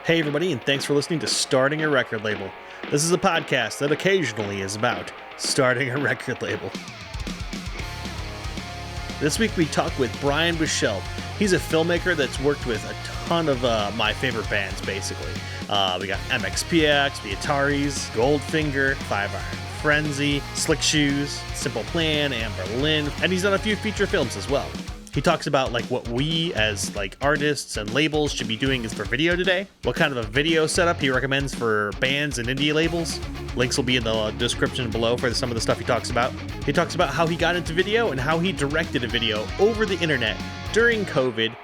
Hey everybody, and thanks for listening to Starting a Record Label. This is a podcast that occasionally is about starting a record label. This week we talk with Bryan Buchelt. He's a filmmaker that's worked with a ton of my favorite bands, basically. We got MxPx, the Ataris, Goldfinger, 5 Iron Frenzy, Slick Shoes, Simple Plan, Anberlin, and he's done a few feature films as well. He talks about what we as artists and labels should be doing is for video today, what kind of a video setup he recommends for bands and indie labels. Links will be in the description below for some of the stuff he talks about. He talks about how he got into video and how he directed a video over the internet during COVID,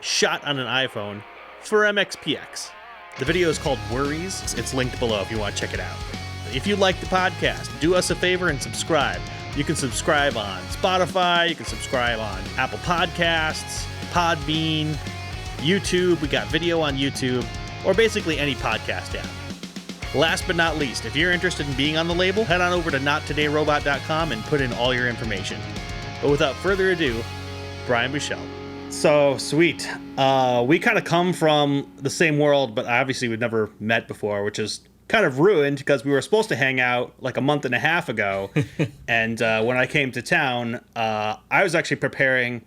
shot on an iPhone for MxPx. The video is called Worries. It's linked below if you want to check it out. If you like the podcast, do us a favor and subscribe. You can subscribe on Spotify, you can subscribe on Apple Podcasts, Podbean, YouTube, we got video on YouTube, or basically any podcast app. Last but not least, if you're interested in being on the label, head on over to nottodayrobot.com and put in all your information. But without further ado, Bryan Buchelt. So, sweet. We kind of come from the same world, but obviously we've never met before, which is kind of ruined because we were supposed to hang out a month and a half ago. And when I came to town, I was actually preparing.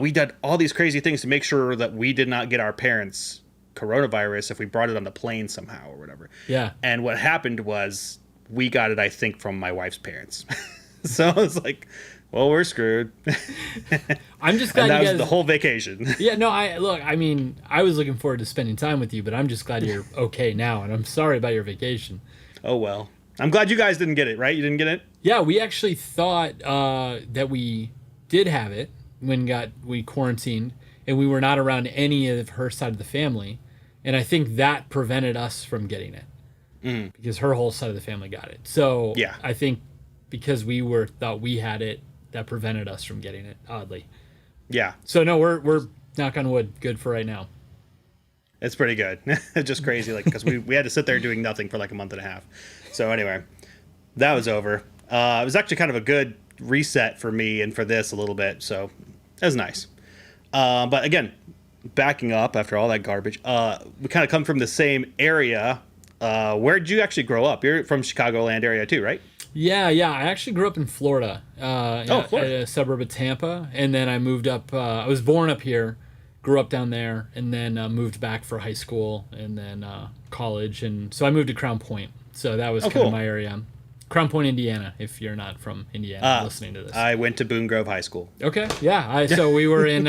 We did all these crazy things to make sure that we did not get our parents coronavirus if we brought it on the plane somehow or whatever. Yeah. And what happened was we got it, I think, from my wife's parents. So I was like, well, we're screwed. I'm just glad and that you guys... was the whole vacation. Yeah, no, I was looking forward to spending time with you, but I'm just glad you're okay now, and I'm sorry about your vacation. Oh, well. I'm glad you guys didn't get it, right? You didn't get it? Yeah, we actually thought that we did have it when we quarantined, and we were not around any of her side of the family, and I think that prevented us from getting it, because her whole side of the family got it. So yeah. I think because we thought we had it, that prevented us from getting it, oddly. Yeah. So no, we're knock on wood, good for right now. It's pretty good. It's just crazy, because we had to sit there doing nothing for a month and a half. So anyway, that was over. It was actually kind of a good reset for me and for this a little bit, so that was nice. But again, backing up after all that garbage, we kind of come from the same area. Where did you actually grow up? You're from Chicagoland area too, right? Yeah. I actually grew up in Florida, Florida. A suburb of Tampa, and then I moved up. I was born up here, grew up down there, and then moved back for high school and then college, and so I moved to Crown Point. So that was kind of my area. Crown Point, Indiana, if you're not from Indiana listening to this. I went to Boone Grove High School. Okay, yeah. So we were in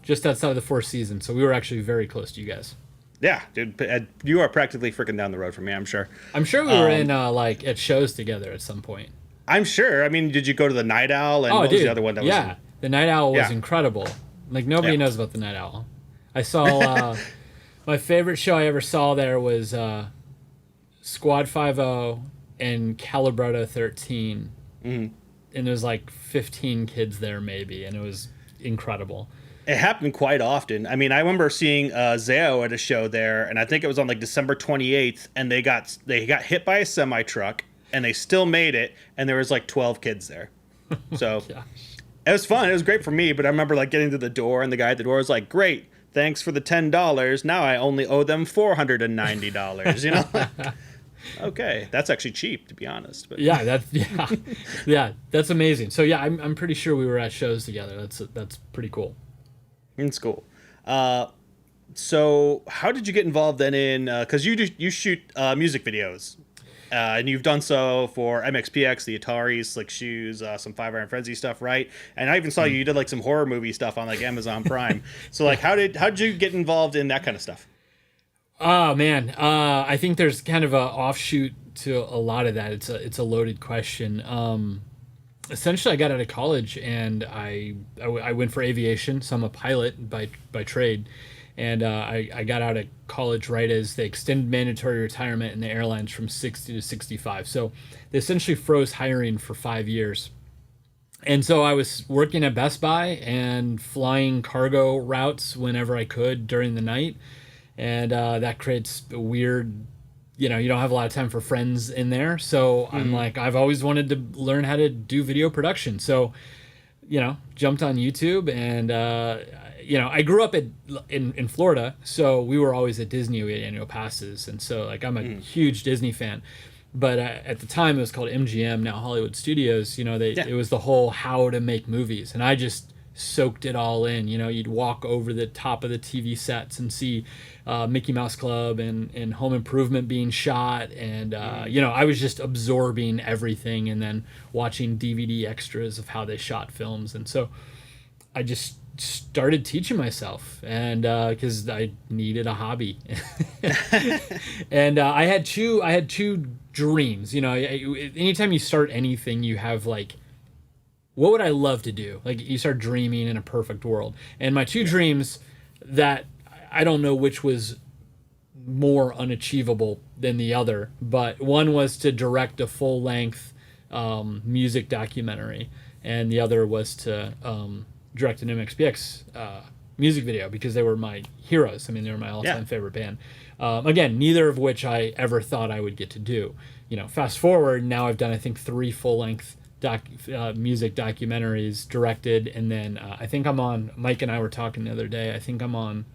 just outside of the Four Seasons, so we were actually very close to you guys. Yeah, dude, you are practically freaking down the road from me, I'm sure. I'm sure we were in, at shows together at some point. I'm sure. I mean, did you go to the Night Owl? And what was the other one that was in? The Night Owl was incredible. Nobody knows about the Night Owl. I saw, my favorite show I ever saw there was Squad 5-0 and Calibretta 13. Mm-hmm. And there was 15 kids there maybe, and it was incredible. It happened quite often. I mean, I remember seeing Zao at a show there, and I think it was on December 28th, and they got hit by a semi truck, and they still made it, and there was 12 kids there. So it was fun. It was great for me, but I remember getting to the door, and the guy at the door was like, "Great, thanks for the $10. Now I only owe them $490." You know. Okay, that's actually cheap, to be honest. But yeah, that's amazing. So yeah, I'm pretty sure we were at shows together. That's pretty cool. It's cool. So how did you get involved then in, because you shoot music videos, and you've done so for MxPx, the Ataris, Slick Shoes, some 5 Iron Frenzy stuff, right? And I even saw you did some horror movie stuff on Amazon Prime. So how did you get involved in that kind of stuff? Oh man, I think there's kind of a offshoot to a lot of that. It's a loaded question. Essentially, I got out of college and I went for aviation, so I'm a pilot by trade. And I got out of college right as they extended mandatory retirement in the airlines from 60 to 65. So they essentially froze hiring for 5 years. And so I was working at Best Buy and flying cargo routes whenever I could during the night. And that creates a weird, you don't have a lot of time for friends in there. So I'm I've always wanted to learn how to do video production. So, jumped on YouTube and I grew up in Florida, so we were always at Disney. We had annual passes, and so like I'm a huge Disney fan. But at the time, it was called MGM, now Hollywood Studios. It was the whole how to make movies, and I just soaked it all in. You'd walk over the top of the TV sets and see Mickey Mouse Club and Home Improvement being shot, and I was just absorbing everything, and then watching DVD extras of how they shot films, and so I just started teaching myself, and because I needed a hobby. And I had two dreams. Anytime you start anything, you have like, what would I love to do? Like, you start dreaming in a perfect world. And my two dreams, that I don't know which was more unachievable than the other, but one was to direct a full-length music documentary, and the other was to direct an MxPx music video, because they were my heroes. I mean, they were my all-time favorite band. Again, neither of which I ever thought I would get to do. Fast forward, now I've done, I think, 3 full-length music documentaries directed, and then I think I'm on, Mike and I were talking the other day, I think I'm on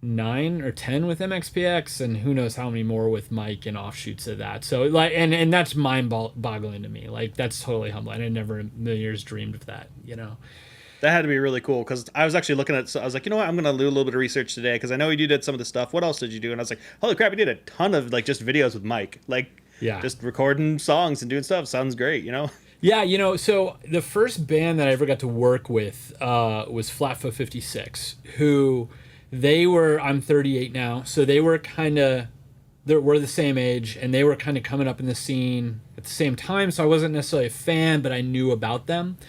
9 or 10 with MxPx, and who knows how many more with Mike and offshoots of that. So like, and that's mind-boggling to me. Like, that's totally humbling. I never in a million years dreamed of that. That had to be really cool, because I was actually looking at, so I was like, you know what, I'm going to do a little bit of research today, because I know you did some of the stuff. What else did you do? And I was like, holy crap, you did a ton of like just videos with Mike, like just recording songs and doing stuff. Sounds great, Yeah, so the first band that I ever got to work with was Flatfoot 56, who I'm 38 now, so they were we're the same age, and they were kind of coming up in the scene at the same time, so I wasn't necessarily a fan, but I knew about them.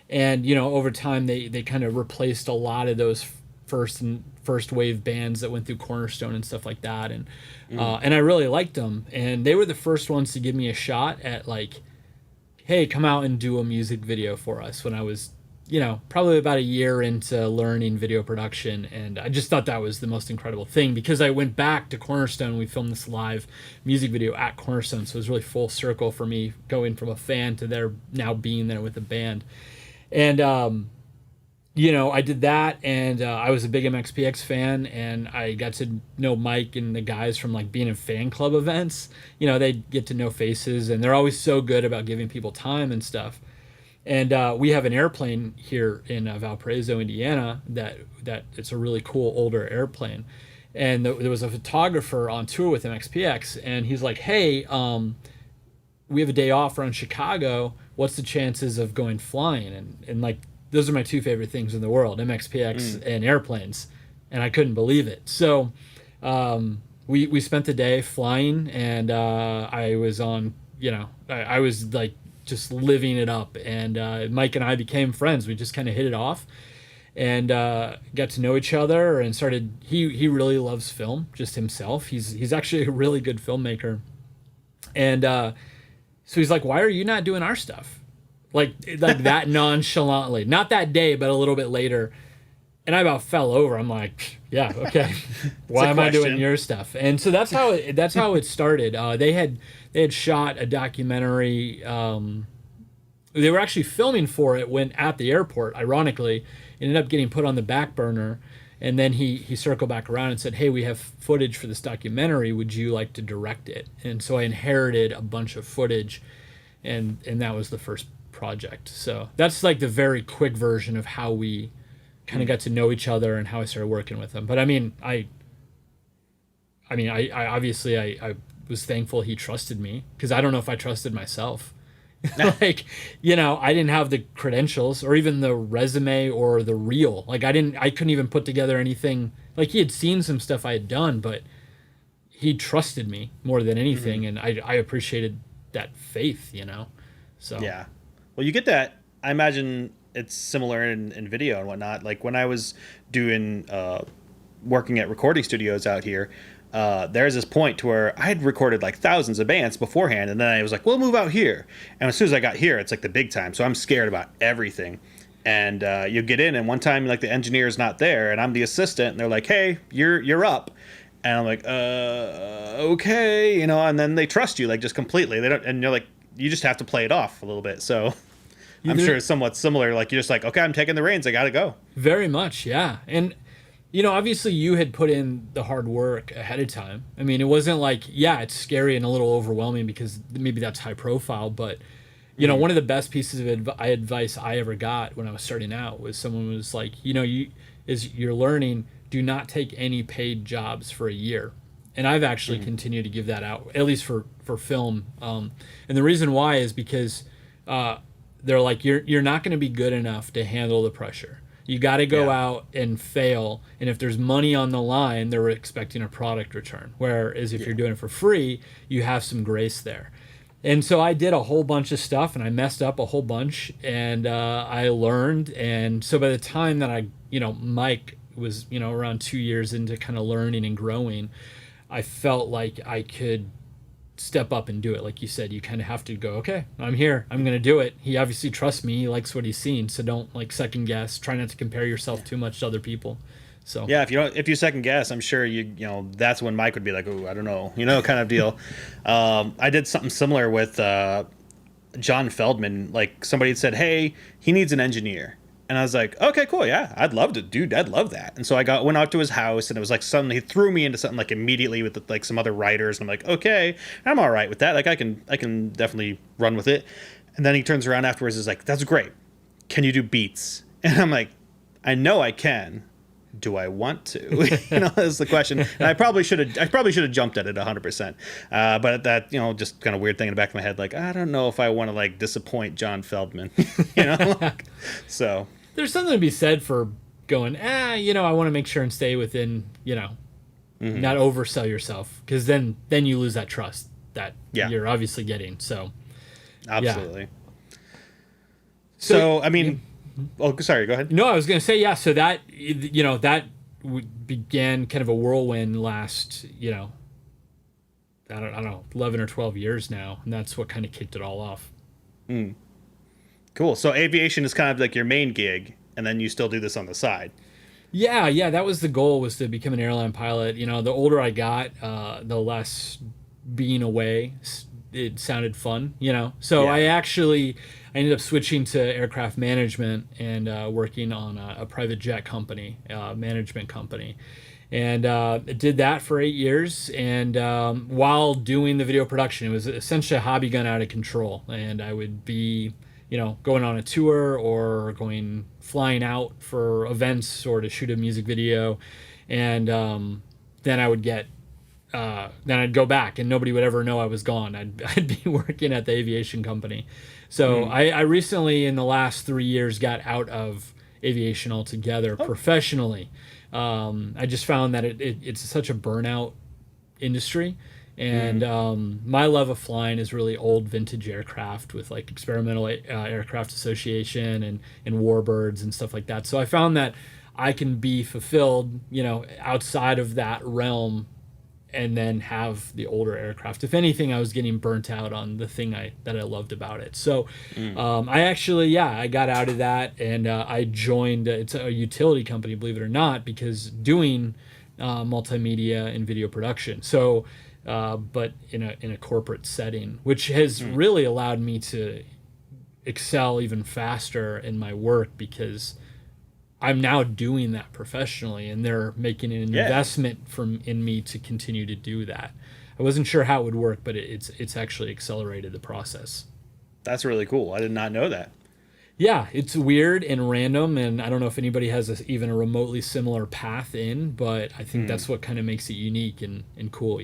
And, over time, they kind of replaced a lot of those first wave bands that went through Cornerstone and stuff like that. And I really liked them. And they were the first ones to give me a shot at like, hey, come out and do a music video for us, when I was, probably about a year into learning video production. And I just thought that was the most incredible thing, because I went back to Cornerstone. We filmed this live music video at Cornerstone. So it was really full circle for me, going from a fan to there now being there with the band. And, I did that, and I was a big MxPx fan, and I got to know Mike and the guys from like being in fan club events. They get to know faces, and they're always so good about giving people time and stuff. And we have an airplane here in Valparaiso, Indiana, that it's a really cool older airplane. And there was a photographer on tour with MxPx, and he's like, hey, we have a day off around Chicago. What's the chances of going flying? And like, those are my two favorite things in the world, MxPx and airplanes. And I couldn't believe it. So we spent the day flying, and I was on, I was like just living it up. And Mike and I became friends. We just kind of hit it off, and got to know each other, and started, he really loves film just himself. He's actually a really good filmmaker. And so he's like, why are you not doing our stuff? Like that nonchalantly. Not that day, but a little bit later. And I about fell over. I'm like, yeah, okay. Why am I doing your stuff? And so that's how it started. They had shot a documentary. They were actually filming for it when at the airport, ironically. It ended up getting put on the back burner. And then he circled back around and said, hey, we have footage for this documentary. Would you like to direct it? And so I inherited a bunch of footage, and that was the first project. So that's like the very quick version of how we kind of got to know each other and how I started working with him. But I obviously I was thankful he trusted me, because I don't know if I trusted myself. Like, I didn't have the credentials or even the resume or the reel. Like, I couldn't even put together anything. Like, he had seen some stuff I had done, but he trusted me more than anything. And I appreciated that faith, So yeah. Well, you get that. I imagine it's similar in video and whatnot. Like, when I was doing working at recording studios out here, there's this point to where I had recorded like thousands of bands beforehand, and then I was like, we'll move out here. And as soon as I got here, it's like the big time. So I'm scared about everything. And you get in, and one time, like, the engineer's not there, and I'm the assistant, and they're like, hey, you're up. And I'm like, okay, and then they trust you, like, just completely. They don't, and you're like, you just have to play it off a little bit. So I'm sure it's somewhat similar. Like you're just like, okay, I'm taking the reins. I got to go. Very much, yeah. And obviously you had put in the hard work ahead of time. I mean, it wasn't like, yeah, it's scary and a little overwhelming because maybe that's high profile, but one of the best pieces of advice I ever got when I was starting out was someone was like, you're learning, do not take any paid jobs for a year. And I've actually continued to give that out, at least for film. And the reason why is because they're like, you're not going to be good enough to handle the pressure. You got to go out and fail. And if there's money on the line, they're expecting a product return. Whereas if you're doing it for free, you have some grace there. And so I did a whole bunch of stuff and I messed up a whole bunch and I learned. And so by the time that Mike was, around 2 years into kind of learning and growing, I felt like I could step up and do it. Like you said, you kind of have to go, okay, I'm here, I'm going to do it. He obviously trusts me. He likes what he's seen. So don't like second guess, try not to compare yourself too much to other people. So yeah, if you second guess, I'm sure that's when Mike would be like, oh, I don't know, kind of deal. I did something similar with John Feldman. Like somebody had said, hey, he needs an engineer. And I was like, okay, cool, yeah, I'd love to, dude, I'd love that. And so I went out to his house, and it was like he threw me into something like immediately with like some other writers, and I'm like, okay, I'm all right with that. Like I can definitely run with it. And then he turns around afterwards, and is like, that's great. Can you do beats? And I'm like, I know I can. Do I want to? That's the question. And I probably should have jumped at it 100%. But that, just kind of weird thing in the back of my head, like, I don't know if I want to like disappoint John Feldman, So there's something to be said for going, I want to make sure and stay within, not oversell yourself, because then you lose that trust that you're obviously getting. So absolutely. Yeah. So I mean. Oh, sorry, go ahead. No, I was going to say, yeah, so that, that began kind of a whirlwind last, I don't know, 11 or 12 years now, and that's what kind of kicked it all off. Cool. So aviation is kind of like your main gig, and then you still do this on the side. Yeah, that was the goal, was to become an airline pilot. The older I got, the less being away, it sounded fun, So I ended up switching to aircraft management and working on a private jet company, management company. And did that for 8 years. And while doing the video production, it was essentially a hobby gone out of control. And I would be, going on a tour or flying out for events or to shoot a music video. And then I would then I'd go back and nobody would ever know I was gone. I'd be working at the aviation company. So I recently, in the last 3 years, got out of aviation altogether professionally. I just found that it's such a burnout industry. And my love of flying is really old vintage aircraft with like Experimental Aircraft Association and Warbirds and stuff like that. So I found that I can be fulfilled, outside of that realm and then have the older aircraft. If anything, I was getting burnt out on the thing that I loved about it. So I got out of that and I joined, it's a utility company, believe it or not, because doing multimedia and video production. So, but in a corporate setting, which has really allowed me to excel even faster in my work, because I'm now doing that professionally, and they're making an investment in me to continue to do that. I wasn't sure how it would work, but it's actually accelerated the process. That's really cool. I did not know that. Yeah, it's weird and random, and I don't know if anybody has even a remotely similar path in, but I think that's what kind of makes it unique and cool,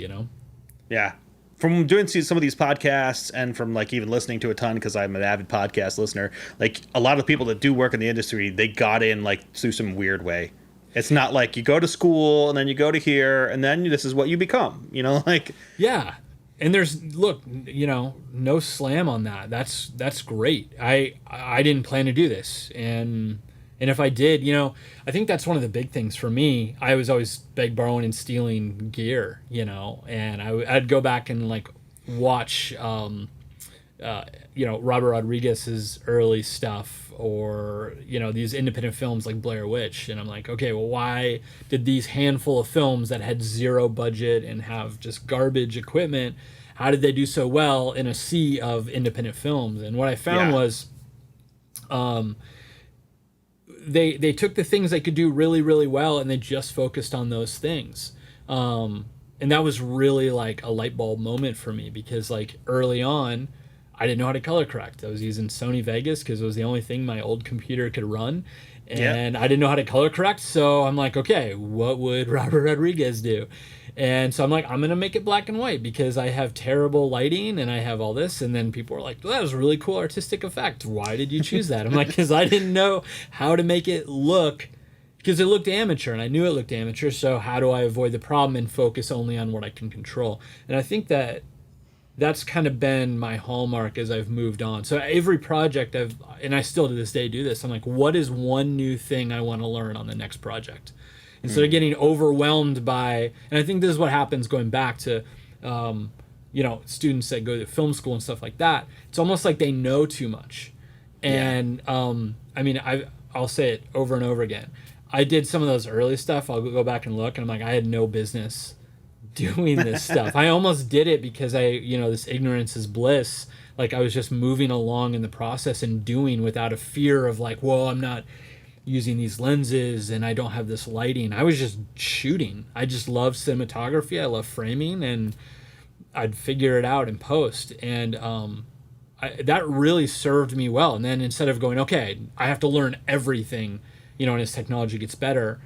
Yeah. From doing some of these podcasts and from like even listening to a ton, because I'm an avid podcast listener, like a lot of people that do work in the industry, they got in like through some weird way. It's not like you go to school and then you go to here and then this is what you become, like. Yeah. And there's, no slam on that. That's great. I didn't plan to do this. And if I did, I think that's one of the big things for me. I was always borrowing and stealing gear, and I'd go back and like watch, Robert Rodriguez's early stuff, or, these independent films like Blair Witch. And I'm like, okay, well, why did these handful of films that had zero budget and have just garbage equipment, how did they do so well in a sea of independent films? And what I found was They took the things they could do really, really well, and they just focused on those things. And that was really like a light bulb moment for me, because like early on, I didn't know how to color correct. I was using Sony Vegas because it was the only thing my old computer could run. And I didn't know how to color correct. So I'm like, okay, what would Robert Rodriguez do? And so I'm like, I'm going to make it black and white because I have terrible lighting and I have all this. And then people were like, well, that was a really cool artistic effect. Why did you choose that? I'm like, because I didn't know how to make it look, because it looked amateur and I knew it looked amateur. So how do I avoid the problem and focus only on what I can control? And I think that that's kind of been my hallmark as I've moved on. So every project and I still to this day do this, I'm like, what is one new thing I want to learn on the next project? Instead of getting overwhelmed by, and I think this is what happens going back to, students that go to film school and stuff like that. It's almost like they know too much. And I'll say it over and over again. I did some of those early stuff. I'll go back and look, and I'm like, I had no business doing this stuff. I almost did it because this ignorance is bliss. Like I was just moving along in the process and doing without a fear of like, whoa, I'm not using these lenses and I don't have this lighting. I was just shooting. I just love cinematography. I love framing, and I'd figure it out in post. And that really served me well. And then instead of going, okay, I have to learn everything, and as technology gets better,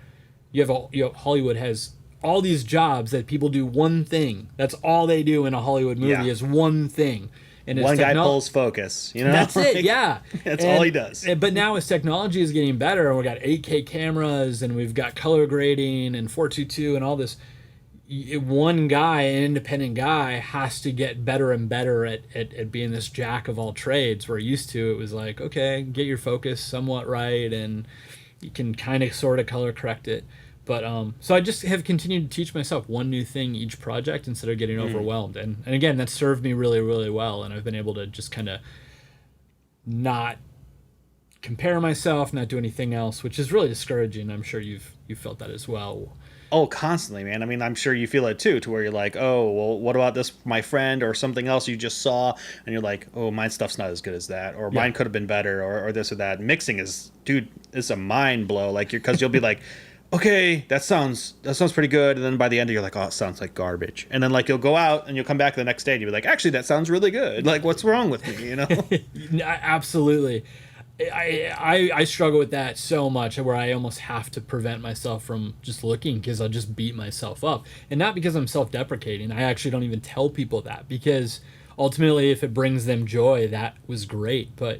Hollywood has all these jobs that people do one thing. That's all they do in a Hollywood movie is one thing. And one guy pulls focus, That's it, yeah. That's all he does. But now as technology is getting better, and we've got 8K cameras, and we've got color grading and 422 and all this, one guy, an independent guy, has to get better and better at being this jack of all trades. Where used to, it was like, okay, get your focus somewhat right, and you can kind of sort of color correct it. But so I just have continued to teach myself one new thing each project instead of getting overwhelmed. And again, that served me really, really well. And I've been able to just kind of not compare myself, not do anything else, which is really discouraging. I'm sure you've felt that as well. Oh, constantly, man. I mean, I'm sure you feel it too, to where you're like, oh, well, what about this, my friend, or something else you just saw, and you're like, oh, my stuff's not as good as that, or mine could have been better, or this or that. Mixing is, dude, it's a mind blow. Like, because you'll be like, okay, that sounds pretty good, and then by the end you're like, oh, it sounds like garbage. And then like you'll go out and you'll come back the next day and you'll be like, actually, that sounds really good. Like, what's wrong with me? Absolutely. I struggle with that so much, where I almost have to prevent myself from just looking, because I'll just beat myself up. And not because I'm self-deprecating. I actually don't even tell people that, because ultimately if it brings them joy, that was great. But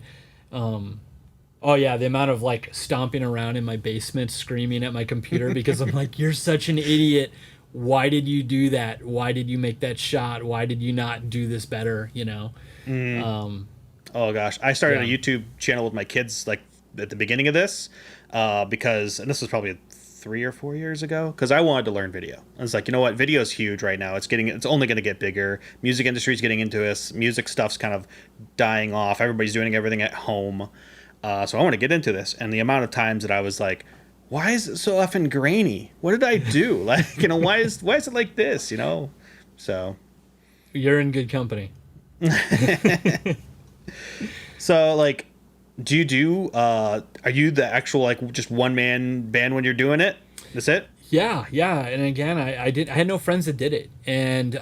oh yeah, the amount of like stomping around in my basement screaming at my computer because I'm like, you're such an idiot. Why did you do that? Why did you make that shot? Why did you not do this better? Oh gosh, I started a YouTube channel with my kids like at the beginning of this because, and this was probably 3 or 4 years ago, because I wanted to learn video. I was like, you know what, video is huge right now. It's only going to get bigger. Music industry's getting into this. Music stuff's kind of dying off. Everybody's doing everything at home. So I want to get into this. And the amount of times that I was like, why is it so effing grainy? What did I do? Like, why is it like this? So you're in good company. So like, are you the actual like just one man band when you're doing it? That's it? Yeah. And again, I had no friends that did it. And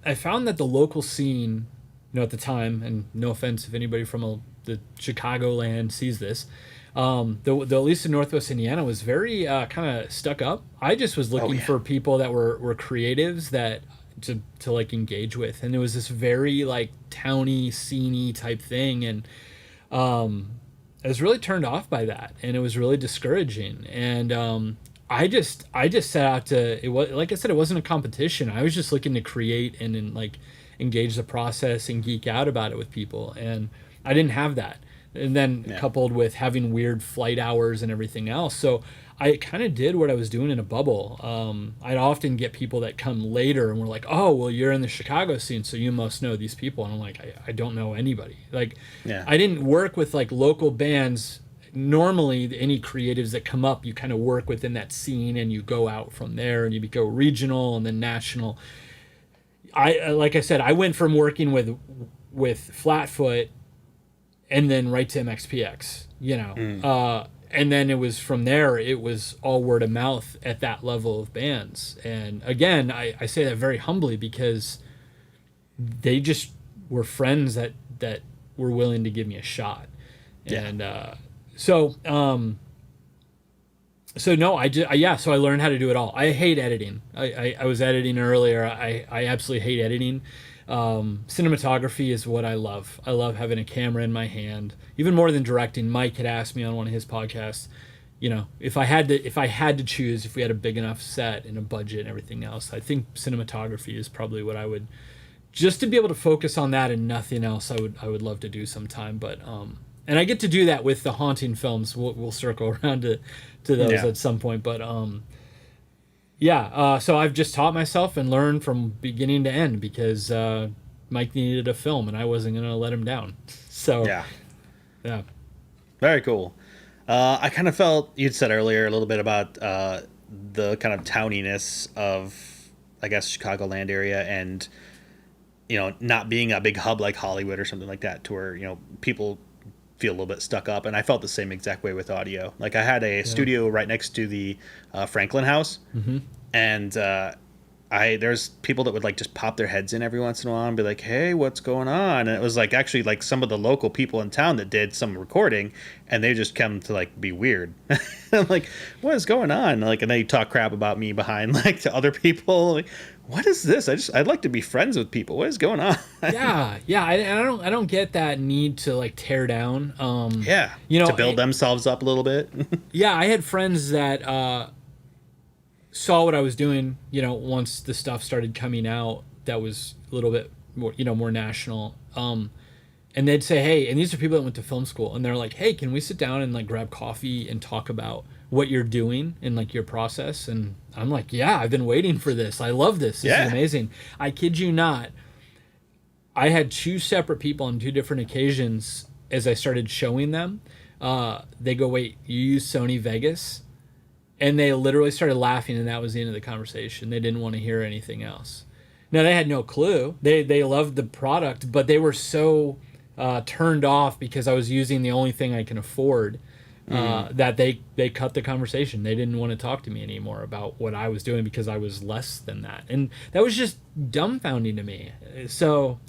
I found that the local scene, at the time, and no offense if anybody from the Chicagoland sees this, the at least in Northwest Indiana was very kind of stuck up. I just was looking for people that were creatives that to like engage with, and it was this very like towny, sceney type thing, and I was really turned off by that, and it was really discouraging. And I just set out to, it was, like I said, it wasn't a competition. I was just looking to create and like engage the process and geek out about it with people, and I didn't have that. And then coupled with having weird flight hours and everything else, so I kind of did what I was doing in a bubble. I'd often get people that come later and were like, oh, well, you're in the Chicago scene, so you must know these people. And I'm like, I don't know anybody. Like, I didn't work with like local bands. Normally, any creatives that come up, you kind of work within that scene and you go out from there and you go regional and then national. Like I said, I went from working with Flatfoot and then right to MxPx, and then it was from there, it was all word of mouth at that level of bands. And again, I say that very humbly because they just were friends that were willing to give me a shot. Yeah. And so no, so I learned how to do it all. I hate editing. I was editing earlier. I absolutely hate editing. Cinematography is what I love. I love having a camera in my hand, even more than directing. Mike had asked me on one of his podcasts, if I had to choose, if we had a big enough set and a budget and everything else, I think cinematography is probably what I would, just to be able to focus on that and nothing else. I would love to do sometime, but and I get to do that with the haunting films. We'll circle around to those at some point, but so I've just taught myself and learned from beginning to end because Mike needed a film and I wasn't going to let him down. So yeah. Very cool. I kind of felt you'd said earlier a little bit about the kind of towniness of, I guess, Chicagoland area, and not being a big hub like Hollywood or something like that, to where people feel a little bit stuck up. And I felt the same exact way with audio. Like I had a studio right next to the Franklin House, and there's people that would like just pop their heads in every once in a while and be like, "Hey, what's going on?" And it was like actually like some of the local people in town that did some recording, and they just come to like be weird. I'm like, "What is going on?" Like, and they talk crap about me behind like to other people. Like, what is this? I'd like to be friends with people. What is going on? I don't get that need to like tear down. To build themselves up a little bit. I had friends that saw what I was doing, once the stuff started coming out that was a little bit more, more national. And they'd say, "Hey," and these are people that went to film school, and they're like, "Hey, can we sit down and like grab coffee and talk about what you're doing and like your process?" And I'm like, "Yeah, I've been waiting for this. I love this. This is amazing." I kid you not. I had two separate people on two different occasions as I started showing them. They go, "Wait, you use Sony Vegas?" And they literally started laughing, and that was the end of the conversation. They didn't want to hear anything else. Now, they had no clue. They loved the product, but they were so turned off because I was using the only thing I can afford that they cut the conversation. They didn't want to talk to me anymore about what I was doing because I was less than that. And that was just dumbfounding to me. So,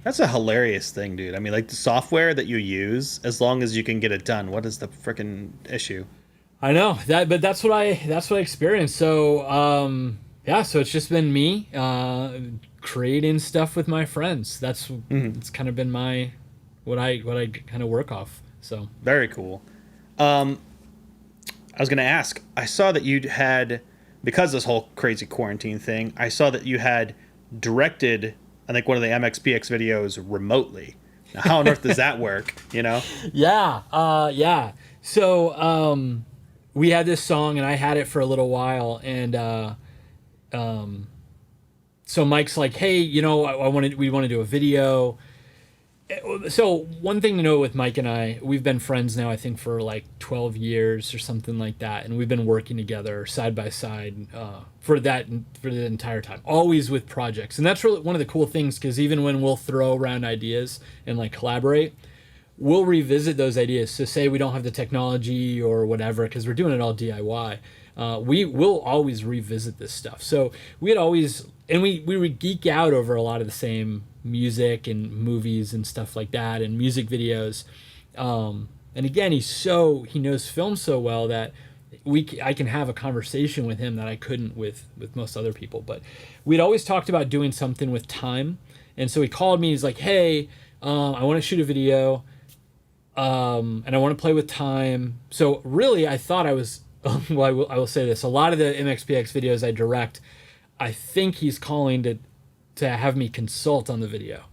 That's a hilarious thing, dude. I mean, like the software that you use, as long as you can get it done, what is the freaking issue? I know that, but that's what I experienced. So, so it's just been me creating stuff with my friends. That's it's kind of been what I kind of work off. So very cool. I was going to ask, I saw that you had, because of this whole crazy quarantine thing, I saw that you had directed, I think, one of the MxPx videos remotely. Now, how on earth does that work? Yeah. So, we had this song, and I had it for a little while, and so Mike's like, "Hey, we want to do a video." So one thing to know with Mike and I, we've been friends now, I think, for like 12 years or something like that, and we've been working together side by side for the entire time, always with projects. And that's really one of the cool things, because even when we'll throw around ideas and like collaborate, we'll revisit those ideas. So say we don't have the technology or whatever, because we're doing it all DIY. We will always revisit this stuff. So we would geek out over a lot of the same music and movies and stuff like that, and music videos. And again, he knows film so well that I can have a conversation with him that I couldn't with most other people. But we'd always talked about doing something with time. And so he called me. He's like, "Hey, I want to shoot a video. And I want to play with time." So really, I thought I was, well, I will say this. A lot of the MxPx videos I direct, I think he's calling to have me consult on the video.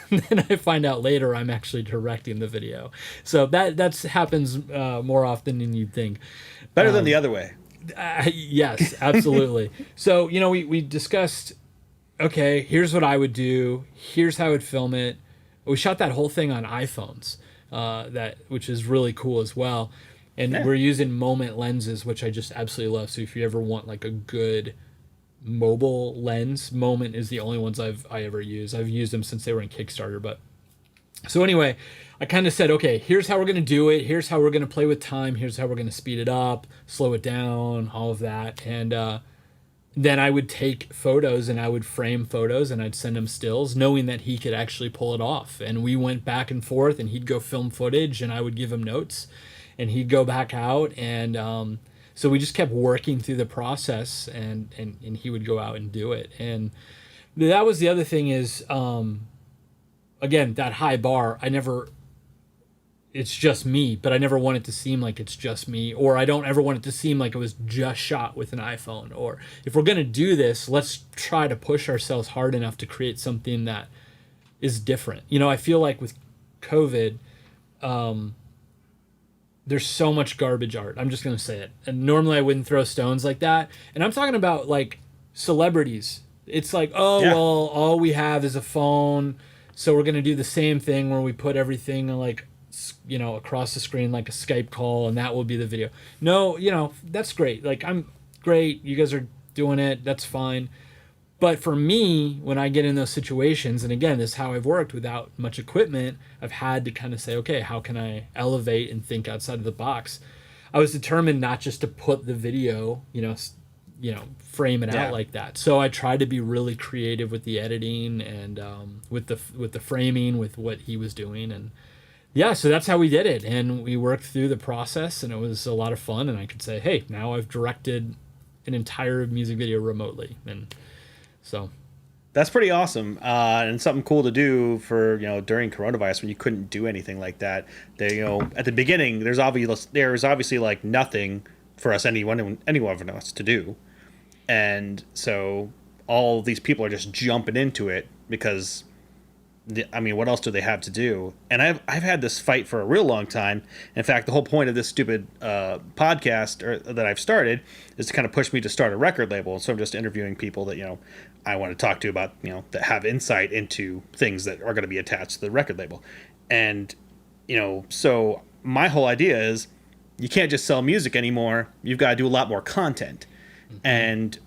Then I find out later I'm actually directing the video. So that happens more often than you'd think. Better than the other way. Yes, absolutely. So, we discussed, okay, here's what I would do. Here's how I would film it. We shot that whole thing on iPhones. Which is really cool as well, and we're using Moment lenses, which I just absolutely love. So if you ever want like a good mobile lens, Moment is the only ones I ever use. I've used them since they were in Kickstarter, but So anyway, I kind of said, okay, here's how we're going to do it. Here's how we're going to play with time. Here's how we're going to speed it up, slow it down, all of that. And then I would take photos and I would frame photos and I'd send him stills, knowing that he could actually pull it off. And we went back and forth, and he'd go film footage and I would give him notes, and he'd go back out. And so we just kept working through the process, and he would go out and do it. And that was the other thing is, again, that high bar, it's just me, but I never want it to seem like it's just me, or I don't ever want it to seem like it was just shot with an iPhone. Or if we're going to do this, let's try to push ourselves hard enough to create something that is different. I feel like with COVID, there's so much garbage art. I'm just going to say it. And normally I wouldn't throw stones like that. And I'm talking about like celebrities. It's like, well, all we have is a phone, so we're going to do the same thing where we put everything like, across the screen like a Skype call, and that will be the video. No, that's great. Like, I'm great. You guys are doing it. That's fine. But for me, when I get in those situations, and again, this is how I've worked without much equipment, I've had to kind of say, okay, how can I elevate and think outside of the box? I was determined not just to put the video, frame it out like that. So I tried to be really creative with the editing and with the framing, with what he was doing. And yeah, so that's how we did it. And we worked through the process, and it was a lot of fun. And I could say, hey, now I've directed an entire music video remotely. And so that's pretty awesome, and something cool to do for during coronavirus when you couldn't do anything like that. They, at the beginning, there's obviously like nothing for us any one of us to do, and so all these people are just jumping into it because, what else do they have to do? And I've had this fight for a real long time. In fact, the whole point of this stupid podcast that I've started is to kind of push me to start a record label. So I'm just interviewing people that I want to talk to about that have insight into things that are going to be attached to the record label. And so my whole idea is you can't just sell music anymore. You've got to do a lot more content. Mm-hmm. And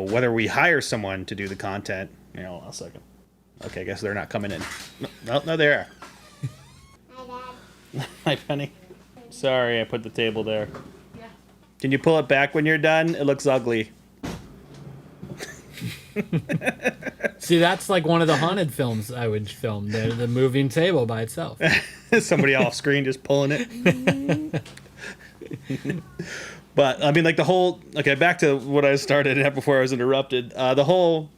whether we hire someone to do the content, a second. Okay, I guess they're not coming in. No, they are. Hi, Dad. Hi, Penny. Sorry, I put the table there. Yeah. Can you pull it back when you're done? It looks ugly. See, that's like one of the haunted films I would film. The moving table by itself. Somebody off screen just pulling it. But, like the whole... Okay, back to what I started at before I was interrupted. The whole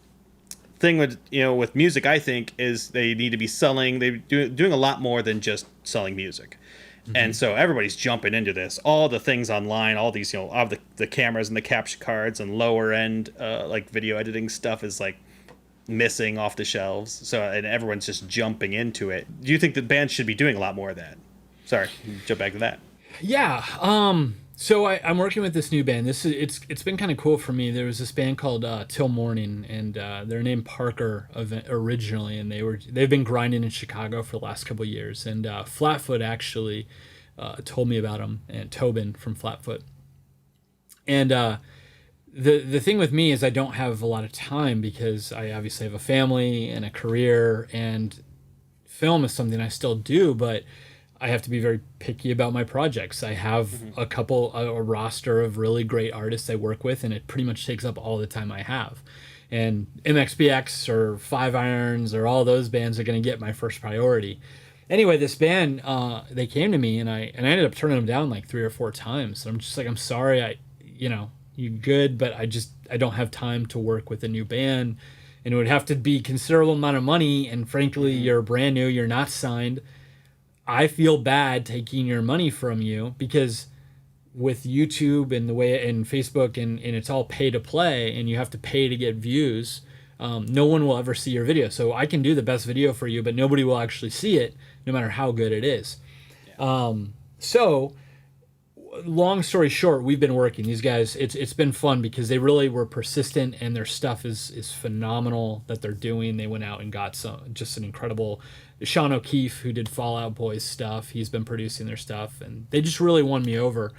thing with music, I think, is they need to be selling. They're doing a lot more than just selling music. Mm-hmm. And so everybody's jumping into this. All the things online, all these, all the cameras and the capture cards and lower end, like video editing stuff is like missing off the shelves. So, and everyone's just jumping into it. Do you think that bands should be doing a lot more of that? Sorry, jump back to that. Yeah. So I'm working with this new band. It's been kind of cool for me. There was this band called Till Morning, and they're named Parker originally, and they've been grinding in Chicago for the last couple of years. And Flatfoot actually told me about them, and Tobin from Flatfoot. And the thing with me is I don't have a lot of time because I obviously have a family and a career, and film is something I still do, but I have to be very picky about my projects. I have a roster of really great artists I work with, and it pretty much takes up all the time I have. And MxPx or Five Irons or all those bands are going to get my first priority. Anyway, this band, they came to me, and I ended up turning them down like 3 or 4 times. And I'm just like, I'm sorry, you're good, but I don't have time to work with a new band, and it would have to be considerable amount of money. And frankly, you're brand new, you're not signed. I feel bad taking your money from you, because with YouTube and the way and Facebook and it's all pay to play, and you have to pay to get views. No one will ever see your video. So I can do the best video for you, but nobody will actually see it, no matter how good it is. Yeah. So long story short, we've been working. These guys, it's been fun because they really were persistent, and their stuff is phenomenal that they're doing. They went out and got just an incredible... Sean O'Keefe, who did Fall Out Boy's stuff, he's been producing their stuff, and they just really won me over.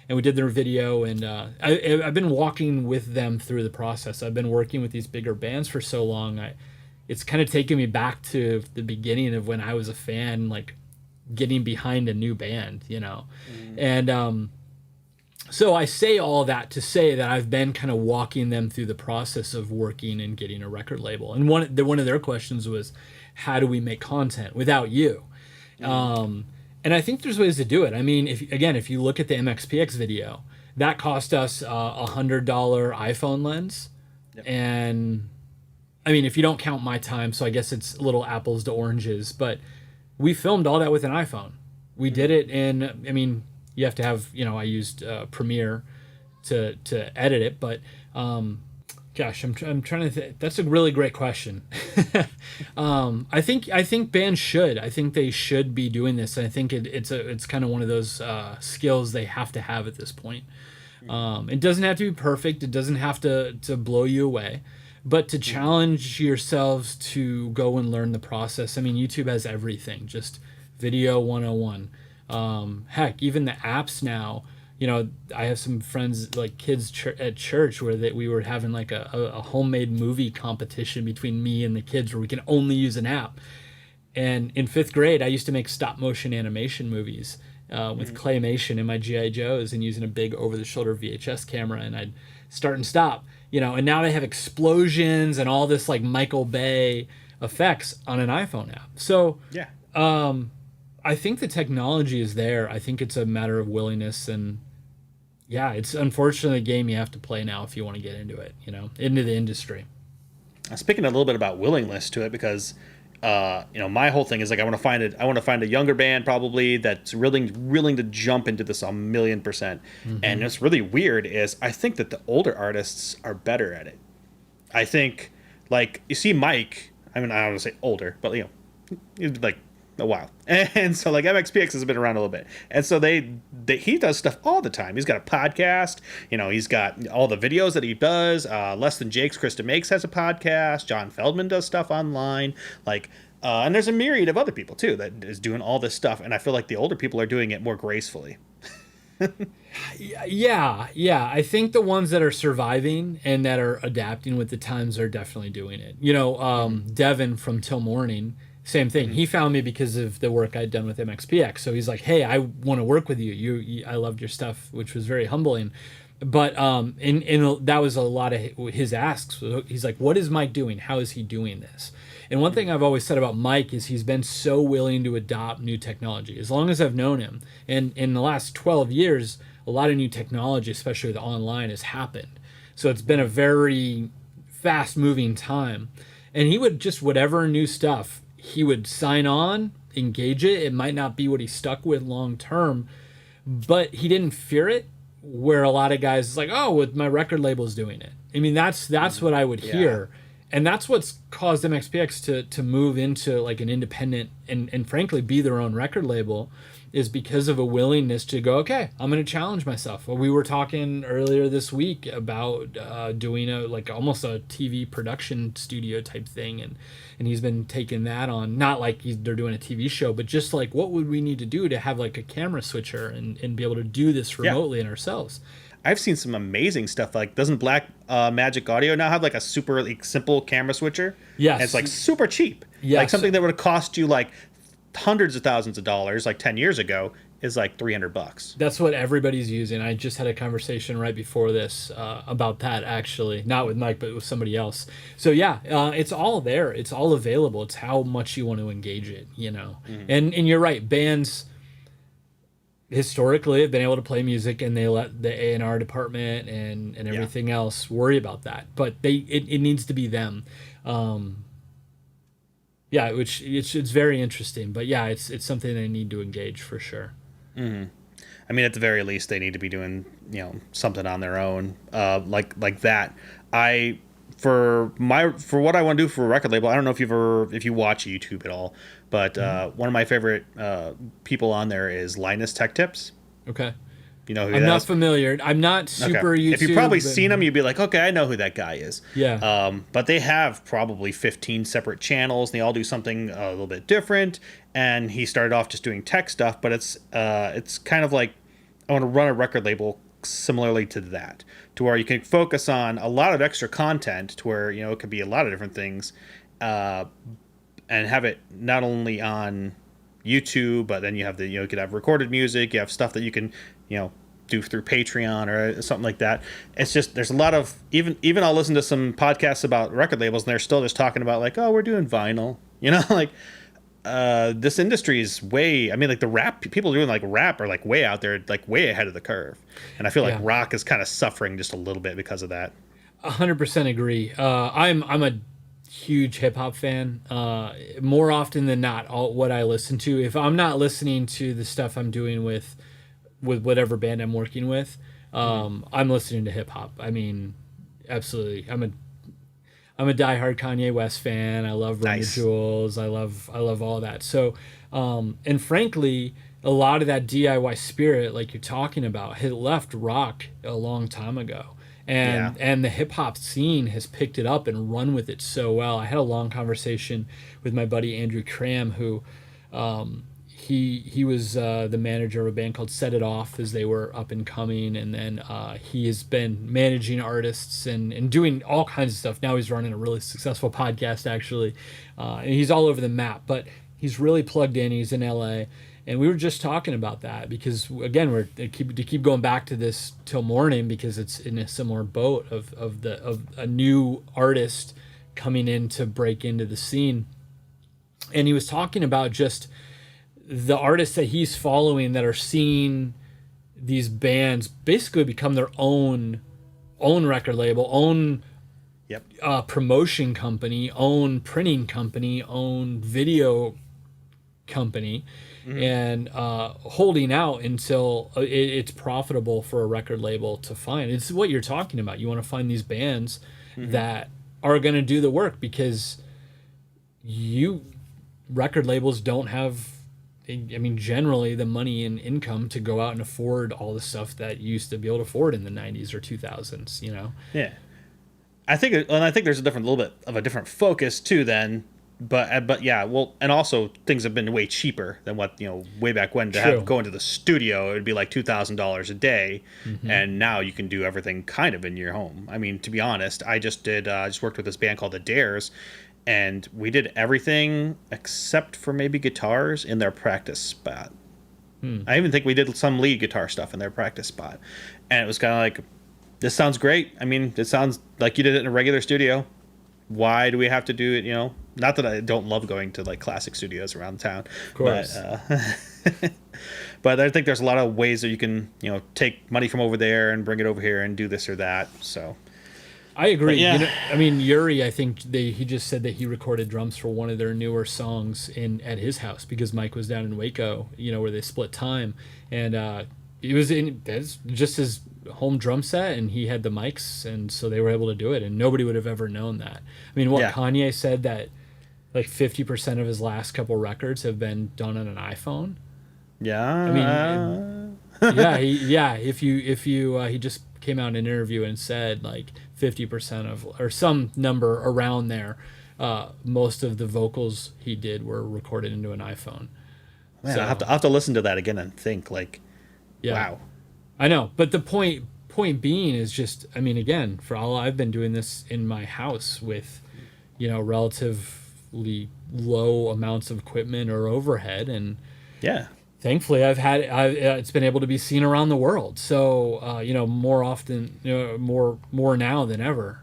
And we did their video, and I've been walking with them through the process. I've been working with these bigger bands for so long. it's kind of taken me back to the beginning of when I was a fan, like getting behind a new band, you know. And so I say all that to say that I've been kind of walking them through the process of working and getting a record label. And one of their questions was, how do we make content without you? And I think there's ways to do it. I mean, if you look at the MxPx video, that cost us a $100 iPhone lens. Yep. And I mean, if you don't count my time, so I guess it's little apples to oranges, but we filmed all that with an iPhone. We did it in, I mean, you have to have, you know, I used Premiere to edit it, but gosh, I'm trying to think. That's a really great question. I think bands should. I think they should be doing this. I think it's kind of one of those skills they have to have at this point. It doesn't have to be perfect. It doesn't have to blow you away, but to challenge yourselves to go and learn the process. I mean, YouTube has everything. Just video 101. Heck, even the apps now, you know, I have some friends, like kids at church, where we were having like a homemade movie competition between me and the kids where we can only use an app. And in 5th grade, I used to make stop motion animation movies with claymation in my G.I. Joes and using a big over-the-shoulder VHS camera, and I'd start and stop, you know, and now they have explosions and all this like Michael Bay effects on an iPhone app. So yeah. I think the technology is there. I think it's a matter of willingness, and yeah, it's unfortunately a game you have to play now if you want to get into it, you know, into the industry. Speaking a little bit about willingness to it, because you know, my whole thing is like I want to find a younger band probably that's willing to jump into this 1,000,000%. And what's really weird is I think that the older artists are better at it. I think, like, you see Mike. I mean, I don't want to say older, but you know, he's like a while, and so like MxPx has been around a little bit, and so he does stuff all the time. He's got a podcast, you know, he's got all the videos that he does. Less Than Jake's Krista Makes has a podcast. John Feldman does stuff online, like and there's a myriad of other people too that is doing all this stuff, and I feel like the older people are doing it more gracefully. Yeah, I think the ones that are surviving and that are adapting with the times are definitely doing it. You know, Devin from Till Morning, same thing. He found me because of the work I'd done with MxPx. So he's like, "Hey, I want to work with you. I loved your stuff," which was very humbling. But and that was a lot of his asks. He's like, "What is Mike doing? How is he doing this?" And one thing I've always said about Mike is he's been so willing to adopt new technology. As long as I've known him, and in the last 12 years, a lot of new technology, especially with online, has happened. So it's been a very fast-moving time. And he would just, whatever new stuff, he would sign on, engage it. It might not be what he stuck with long term, but he didn't fear it, where a lot of guys is like, "Oh, with my record label's doing it." I mean, that's what I would hear. And that's what's caused MxPx to move into like an independent and frankly be their own record label, is because of a willingness to go, okay, I'm going to challenge myself. Well, we were talking earlier this week about doing almost a TV production studio type thing, and he's been taking that on, not like they're doing a TV show, but just like what would we need to do to have like a camera switcher and be able to do this remotely in ourselves. I've seen some amazing stuff. Like, doesn't Blackmagic Audio now have like a super like simple camera switcher? Yes. And it's like super cheap. Yes. Like something that would have cost you like hundreds of thousands of dollars like 10 years ago is like $300. That's what everybody's using. I just had a conversation right before this about that, actually, not with Mike, but with somebody else. So yeah, it's all there. It's all available. It's how much you want to engage it, you know. And you're right. Bands historically have been able to play music, and they let the A&R department and everything else worry about that. But it needs to be them. Which it's very interesting. But yeah, it's something they need to engage for sure. I mean, at the very least, they need to be doing, you know, something on their own, like that. For what I want to do for a record label, I don't know if you watch YouTube at all, but one of my favorite people on there is Linus Tech Tips. Okay. You know who I'm that not is? familiar. I'm not super YouTube. If you've probably seen him, you'd be like, okay, I know who that guy is. Yeah. But they have probably 15 separate channels, and they all do something a little bit different. And he started off just doing tech stuff, but it's kind of like, I want to run a record label similarly to that, to where you can focus on a lot of extra content to where, you know, it could be a lot of different things, and have it not only on YouTube, but then you have you could have recorded music, you have stuff that you can, do through Patreon or something like that. It's just, there's a lot of, even I'll listen to some podcasts about record labels and they're still just talking about like, oh, we're doing vinyl, like, this industry is way, I mean, like the rap people doing like rap are like way out there, like way ahead of the curve. And I feel like rock is kind of suffering just a little bit because of that. 100% agree. I'm a huge hip hop fan. More often than not, what I listen to, if I'm not listening to the stuff I'm doing with whatever band I'm working with, I'm listening to hip hop. I mean, absolutely. I'm a diehard Kanye West fan. I love Run the Jewels. I love all that. So, and frankly, a lot of that DIY spirit, like you're talking about, had left rock a long time ago. And the hip hop scene has picked it up and run with it so well. I had a long conversation with my buddy Andrew Cram, who he was the manager of a band called Set It Off as they were up and coming, and then he has been managing artists and doing all kinds of stuff. Now he's running a really successful podcast, actually, and he's all over the map. But he's really plugged in. He's in LA. And we were just talking about that because, again, we're to keep going back to this till morning because it's in a similar boat of a new artist coming in to break into the scene. And he was talking about just the artists that he's following that are seeing these bands basically become their own record label, own promotion company, own printing company, own video company. And holding out until it's profitable for a record label to find. It's what you're talking about. You want to find these bands that are going to do the work because record labels don't have, I mean, generally the money and income to go out and afford all the stuff that you used to be able to afford in the 90s or 2000s, Yeah. I think there's little bit of a different focus too then. But yeah, well, and also things have been way cheaper than what, way back when to go into the studio, it would be like $2,000 a day. And now you can do everything kind of in your home. I mean, to be honest, I just worked with this band called the Dares, and we did everything except for maybe guitars in their practice spot. I even think we did some lead guitar stuff in their practice spot. And it was kind of like, this sounds great. I mean, it sounds like you did it in a regular studio. Why do we have to do it, Not that I don't love going to like classic studios around town, of course. But I think there's a lot of ways that you can, take money from over there and bring it over here and do this or that. So I agree. I mean, Yuri, I think he just said that he recorded drums for one of their newer songs at his house because Mike was down in Waco, where they split time, and it was just his home drum set, and he had the mics, and so they were able to do it, and nobody would have ever known that. I mean, Kanye said that like 50% of his last couple records have been done on an iPhone. Yeah. I mean, he just came out in an interview and said like 50% or some number around there, most of the vocals he did were recorded into an iPhone. Man, so, I'll have to listen to that again and think like, wow. I know, but the point being is just, I mean, again, for all I've been doing this in my house with, relatively low amounts of equipment or overhead, and thankfully it's been able to be seen around the world. So more often, more now than ever,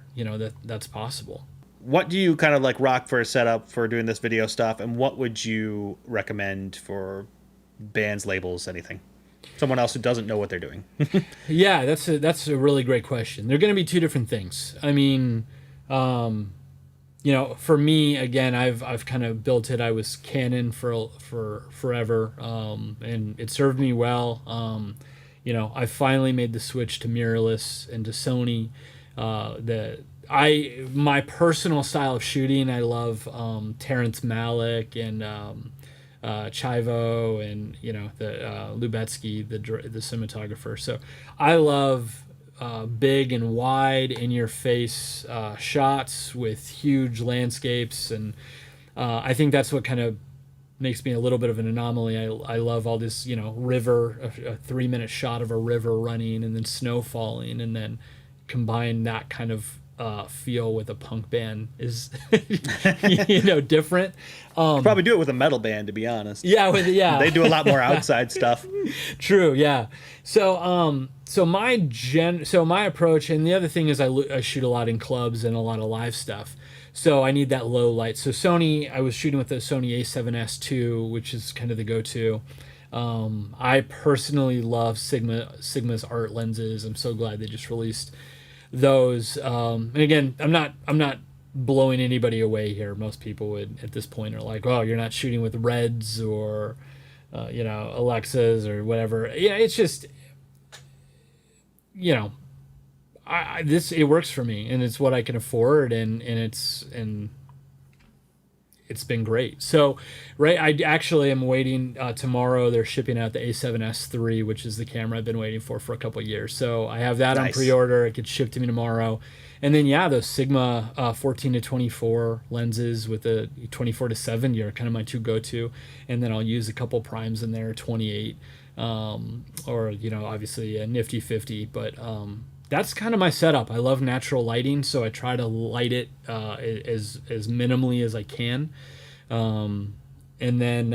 that's possible. What do you kind of like rock for a setup for doing this video stuff, and what would you recommend for bands, labels, anything? Someone else who doesn't know what they're doing. Yeah, that's a really great question. They're going to be two different things. I mean, for me, again, I've kind of built it. I was Canon for forever, and it served me well. I finally made the switch to mirrorless and to Sony. My personal style of shooting, I love Terrence Malick and Chivo and the Lubetsky, the cinematographer. So I love big and wide, in your face shots with huge landscapes, and I think that's what kind of makes me a little bit of an anomaly. I love all this river, a 3-minute shot of a river running and then snow falling and then combine that kind of feel with a punk band is different. Probably do it with a metal band, to be honest. Yeah, They do a lot more outside stuff. True, yeah. So my approach, and the other thing is I shoot a lot in clubs and a lot of live stuff. So I need that low light. So I was shooting with the Sony A7S2, which is kind of the go-to. I personally love Sigma's art lenses. I'm so glad they just released those. And again, I'm not blowing anybody away here. Most people would at this point are like, "Oh, you're not shooting with Reds or Alexas or whatever." Yeah, it's just it works for me, and it's what I can afford, and it's been great. So, right, I actually am waiting tomorrow. They're shipping out the A7S3, which is the camera I've been waiting for a couple of years. So I have that on pre-order. It gets shipped to me tomorrow. And then, those Sigma 14 to 24 lenses with a 24 to 70 are kind of my two go-to. And then I'll use a couple primes in there, 28, or, obviously a nifty 50. But that's kind of my setup. I love natural lighting, so I try to light it as minimally as I can. And then,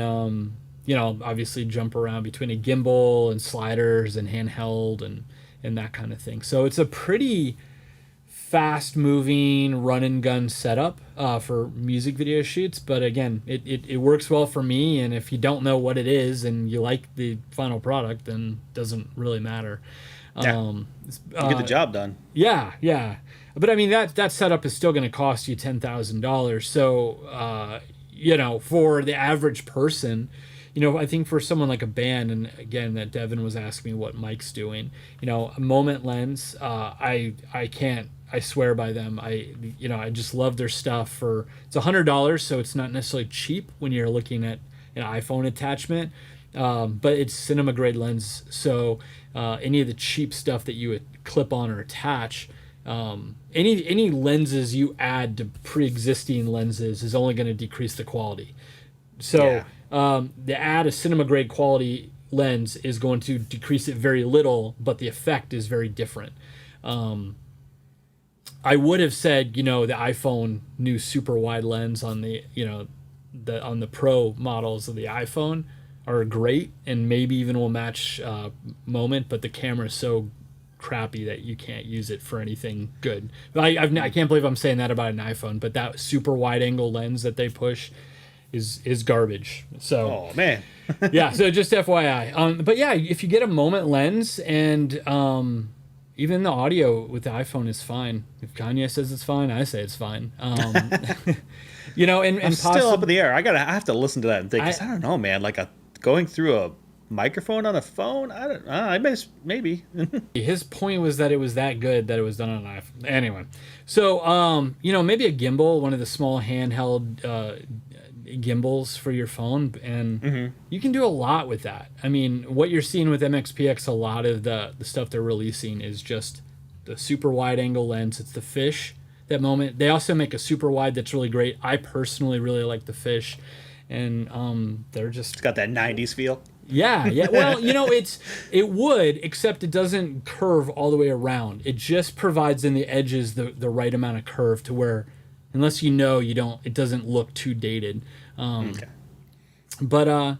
obviously jump around between a gimbal and sliders and handheld and that kind of thing. So it's a pretty fast-moving run-and-gun setup for music video shoots. But again, it works well for me, and if you don't know what it is and you like the final product, then it doesn't really matter. You get the job done. Yeah. But I mean, that setup is still going to cost you $10,000. So, for the average person, I think for someone like a band, and again, that Devin was asking me what Mike's doing, a Moment lens, I swear by them. I just love their stuff. It's $100, so it's not necessarily cheap when you're looking at an iPhone attachment. But it's cinema grade lens, so any of the cheap stuff that you would clip on or attach, any lenses you add to pre-existing lenses is only going to decrease the quality. So the add a cinema grade quality lens is going to decrease it very little, but the effect is very different. I would have said, the iPhone new super wide lens on the on the Pro models of the iPhone are great, and maybe even will match Moment, but the camera is so crappy that you can't use it for anything good. I can't believe I'm saying that about an iPhone, but that super wide angle lens that they push is garbage. So oh man. So just FYI. But if you get a Moment lens, and even the audio with the iPhone is fine. If Kanye says it's fine, I say it's fine. And I'm still up in the air. I have to listen to that and think, 'cause I don't know, man. Like going through a microphone on a phone, I don't know. I maybe. His point was that it was that good that it was done on an iPhone. Anyway, so maybe a gimbal, one of the small handheld gimbals for your phone, and you can do a lot with that. I mean, what you're seeing with MxPx, a lot of the stuff they're releasing is just the super wide angle lens. It's the Fish. That Moment. They also make a super wide that's really great. I personally really like the Fish, and they're just, it's got that 90s feel. Yeah. Well, it would, except it doesn't curve all the way around. It just provides in the edges the right amount of curve to where, unless it doesn't look too dated. Okay. But I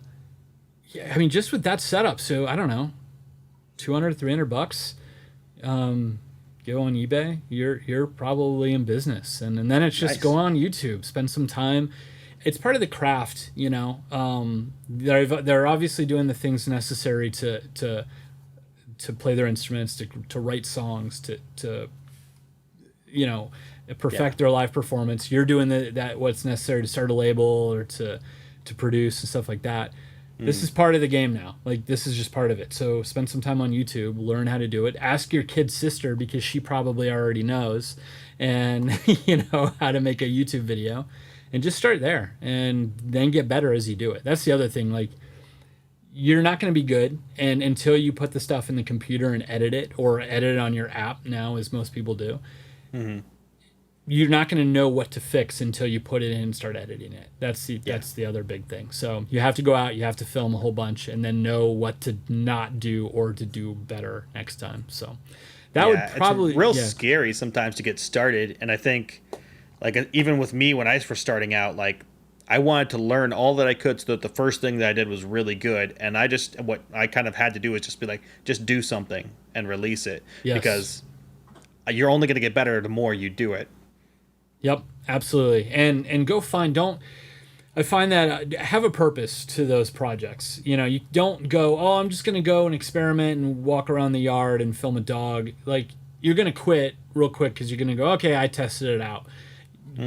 mean, just with that setup, so I don't know, $200, $300. Go on eBay, you're probably in business, and then it's just go on YouTube, spend some time. It's part of the craft, They're obviously doing the things necessary to play their instruments, to write songs, to perfect their live performance. You're doing that what's necessary to start a label or to produce and stuff like that. This is part of the game now. Like, this is just part of it. So spend some time on YouTube, learn how to do it. Ask your kid's sister, because she probably already knows, and how to make a YouTube video, and just start there and then get better as you do it. That's the other thing. Like, you're not going to be good and until you put the stuff in the computer and edit it, or edit it on your app now, as most people do. You're not going to know what to fix until you put it in and start editing it. That's the other big thing. So you have to go out, you have to film a whole bunch, and then know what to not do or to do better next time. So That would probably it's real scary sometimes to get started. And I think, like, even with me when I was first starting out, like, I wanted to learn all that I could so that the first thing that I did was really good. And what I kind of had to do was just be like, just do something and release it. Yes. Because you're only going to get better the more you do it. Yep, absolutely. And go find, I find that have a purpose to those projects. You know, you don't go, oh, I'm just going to go and experiment and walk around the yard and film a dog. Like, you're going to quit real quick because you're going to go, okay, I tested it out.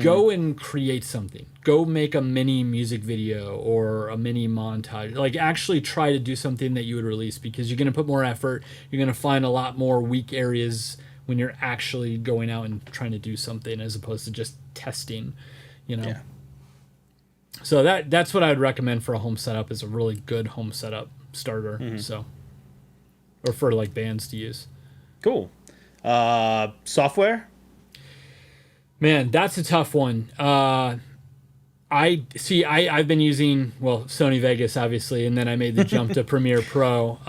Go and create something. Go make a mini music video or a mini montage. Like, actually try to do something that you would release, because you're going to put more effort. You're going to find a lot more weak areas when you're actually going out and trying to do something, as opposed to just testing, you know. Yeah. So that's what I'd recommend for a home setup, is a really good home setup starter. So, or for like bands to use. Cool. Software? Man, that's a tough one. I've been using, well, Sony Vegas obviously, and then I made the jump to Premiere Pro.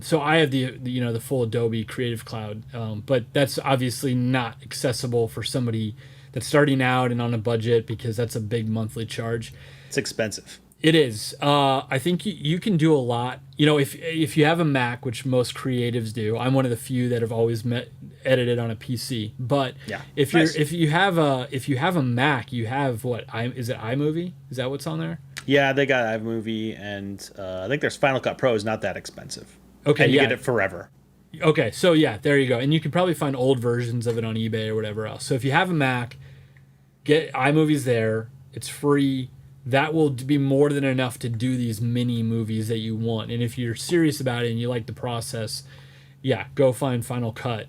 So I have the full Adobe Creative Cloud, but that's obviously not accessible for somebody that's starting out and on a budget, because that's a big monthly charge. It's expensive. It is. I think you can do a lot. You know, if you have a Mac, which most creatives do, I'm one of the few that have always edited on a PC. But yeah, if you have a Mac, you have is it iMovie? Is that what's on there? Yeah, they got iMovie, and I think there's Final Cut Pro is not that expensive. Okay, and you get it forever. Okay, so yeah, there you go. And you can probably find old versions of it on eBay or whatever else. So if you have a Mac, get iMovie's there. It's free. That will be more than enough to do these mini movies that you want. And if you're serious about it and you like the process, yeah, go find Final Cut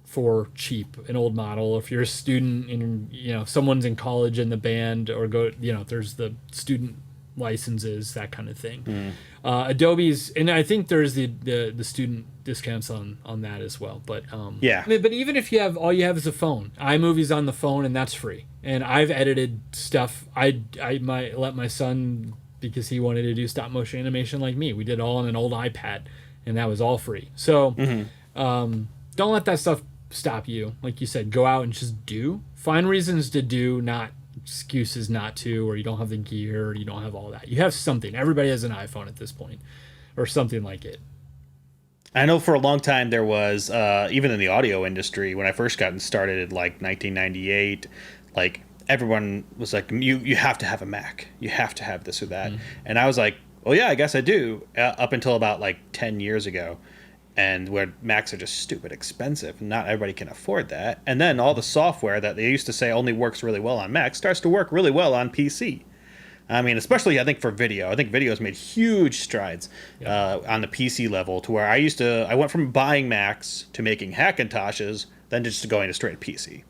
for cheap, an old model. If you're a student and, you know, someone's in college in the band, or there's the student licenses, that kind of thing. Adobe's, and I think there's the student discounts on that as well. But yeah. But even if all you have is a phone, iMovie's on the phone, and that's free. And I've edited stuff. I might let my son, because he wanted to do stop motion animation like me. We did it all on an old iPad, and that was all free. So don't let that stuff stop you. Like you said, go out and just do. Find reasons to do, not excuses not to, or you don't have the gear, or you don't have all that. You have something. Everybody has an iPhone at this point, or something like it. I know for a long time there was, even in the audio industry, when I first got started in like 1998, like everyone was like, you have to have a Mac. You have to have this or that. And I was like, oh yeah, I guess I do, up until about like 10 years ago. And where Macs are just stupid expensive. Not everybody can afford that. And then all the software that they used to say only works really well on Mac starts to work really well on PC. I mean, especially I think for video. I think video has made huge strides on the PC level, to where I went from buying Macs to making Hackintoshes, then just to going to straight PC.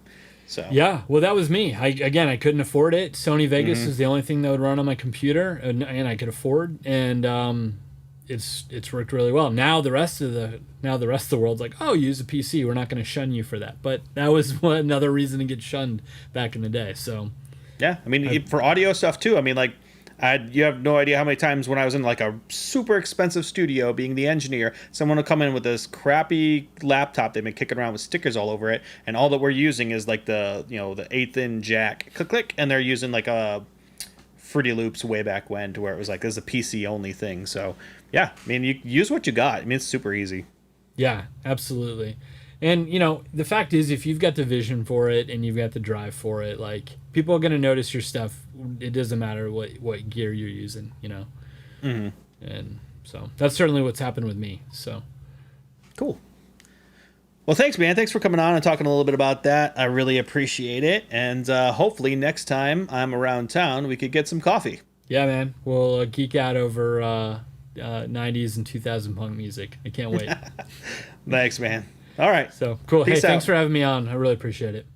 So yeah, well, that was me. I couldn't afford it. Sony Vegas is the only thing that would run on my computer, and I could afford, and it's worked really well. Now the rest of the world's like, oh, use a PC. We're not going to shun you for that. But that was another reason to get shunned back in the day. So yeah, I mean, for audio stuff too. I mean, like, you have no idea how many times when I was in like a super expensive studio being the engineer, someone would come in with this crappy laptop they've been kicking around with stickers all over it, and all that we're using is like the 1/8" jack, click, and they're using like a Fruity Loops way back when, to where it was like, this is a PC only thing. So yeah, I mean, you use what you got. I mean, it's super easy. Yeah, absolutely. And, you know, the fact is, if you've got the vision for it and you've got the drive for it, like, people are going to notice your stuff. It doesn't matter what gear you're using, you know. And so that's certainly what's happened with me. So cool. Well, thanks, man. Thanks for coming on and talking a little bit about that. I really appreciate it. And hopefully next time I'm around town, we could get some coffee. Yeah, man. We'll geek out over 90s and 2000 punk music. I can't wait. Thanks, man. All right. So cool. Peace Hey, out. thanks for having me on. I really appreciate it.